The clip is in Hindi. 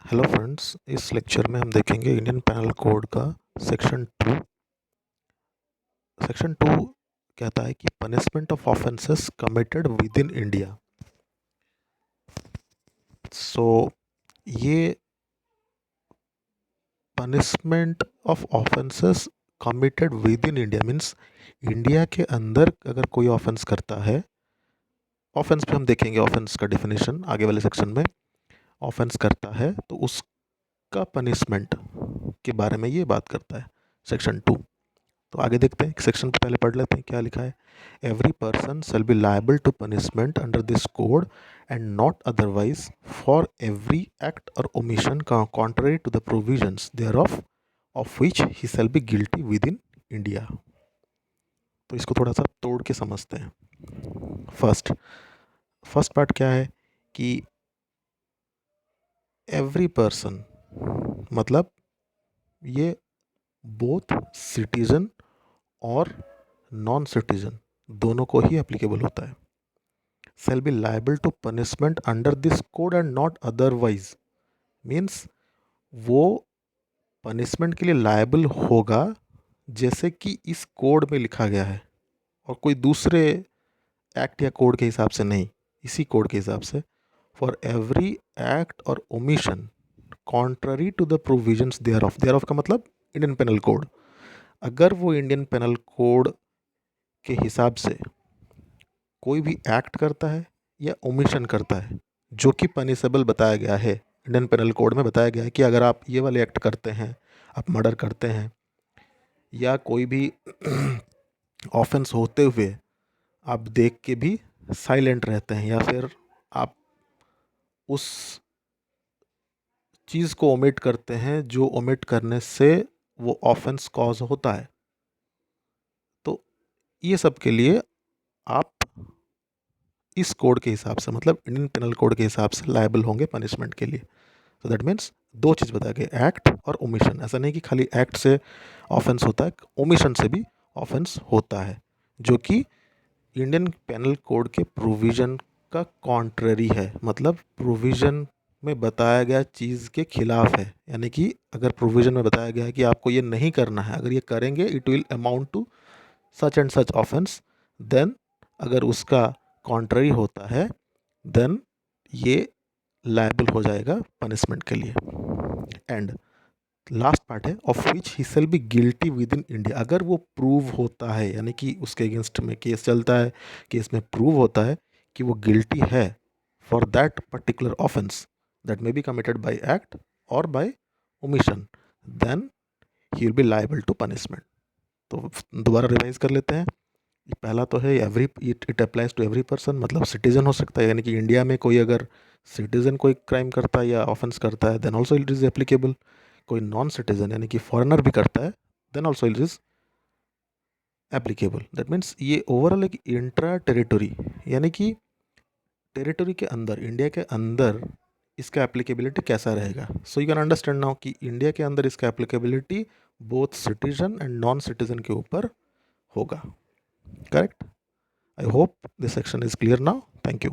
हेलो फ्रेंड्स, इस लेक्चर में हम देखेंगे इंडियन पेनल कोड का सेक्शन 2। सेक्शन 2 कहता है कि punishment of offences committed within India. So ये punishment of offences committed within India means India के अंदर अगर कोई ऑफेंस करता है, ऑफेंस पे हम देखेंगे ऑफेंस का डेफिनेशन आगे वाले सेक्शन में। ऑफेंस करता है तो उसका पनिशमेंट के बारे में ये बात करता है सेक्शन 2। तो आगे देखते हैं, सेक्शन पे पहले पढ़ लेते हैं क्या लिखा है। Every person shall be liable to punishment under this code and not otherwise for every act और omission contrary to the provisions thereof which he shall be guilty within India. तो इसको थोड़ा सा तोड़ के समझते हैं। फर्स्ट पार्ट क्या है कि एवरी पर्सन मतलब ये बोथ सिटीजन और नॉन सिटीजन दोनों को ही एप्लीकेबल होता है। shall be liable to punishment under this code and not otherwise means वो पनिशमेंट के लिए लायबल होगा जैसे कि इस कोड में लिखा गया है और कोई दूसरे एक्ट या कोड के हिसाब से नहीं, इसी कोड के हिसाब से। फॉर एवरी एक्ट और omission contrary to the provisions thereof का मतलब इंडियन पेनल कोड। अगर वो इंडियन पेनल कोड के हिसाब से कोई भी एक्ट करता है या ओमिशन करता है जो कि पनिशेबल बताया गया है, इंडियन पेनल कोड में बताया गया है कि अगर आप ये वाले एक्ट करते हैं, आप मर्डर करते हैं या कोई भी ऑफेंस होते हुए आप देख के भी साइलेंट रहते हैं या फिर आप उस चीज़ को ओमिट करते हैं जो ओमिट करने से वो ऑफेंस कॉज होता है, तो ये सब के लिए आप इस कोड के हिसाब से मतलब इंडियन पेनल कोड के हिसाब से लायबल होंगे पनिशमेंट के लिए। तो दैट मीन्स दो चीज़ बताया गया, एक्ट और ओमिशन। ऐसा नहीं कि खाली एक्ट से ऑफेंस होता है, ओमिशन से भी ऑफेंस होता है जो कि इंडियन पेनल कोड के प्रोविज़न का कॉन्ट्ररी है, मतलब प्रोविज़न में बताया गया चीज़ के खिलाफ है। यानी कि अगर प्रोविज़न में बताया गया है कि आपको ये नहीं करना है, अगर ये करेंगे it will amount to such and such offence, then अगर उसका कॉन्ट्ररी होता है देन ये लायबल हो जाएगा पनिशमेंट के लिए। एंड लास्ट पार्ट है of which he shall be guilty within India. अगर वो प्रूव होता है, यानी कि उसके अगेंस्ट में केस चलता है, केस में प्रूव होता है कि वो गिल्टी है for that particular offence that may be committed by act or by omission, then he will be liable to punishment. तो दोबारा रिवाइज कर लेते हैं। पहला तो है every, it applies to every person, मतलब सिटीजन हो सकता है, यानी कि इंडिया में कोई अगर सिटीजन कोई क्राइम करता है या ऑफेंस करता है then also it is applicable. कोई नॉन सिटीजन यानी कि फॉरेनर भी करता है then also it is applicable. That means ये ओवरऑल एक इंट्रा टेरिटरी, यानी कि टेरिटरी के अंदर, इंडिया के अंदर इसका एप्लीकेबिलिटी कैसा रहेगा। So you can understand now कि इंडिया के अंदर इसका applicability both citizen and non citizen के ऊपर होगा। Correct? I hope this section is clear now. Thank you.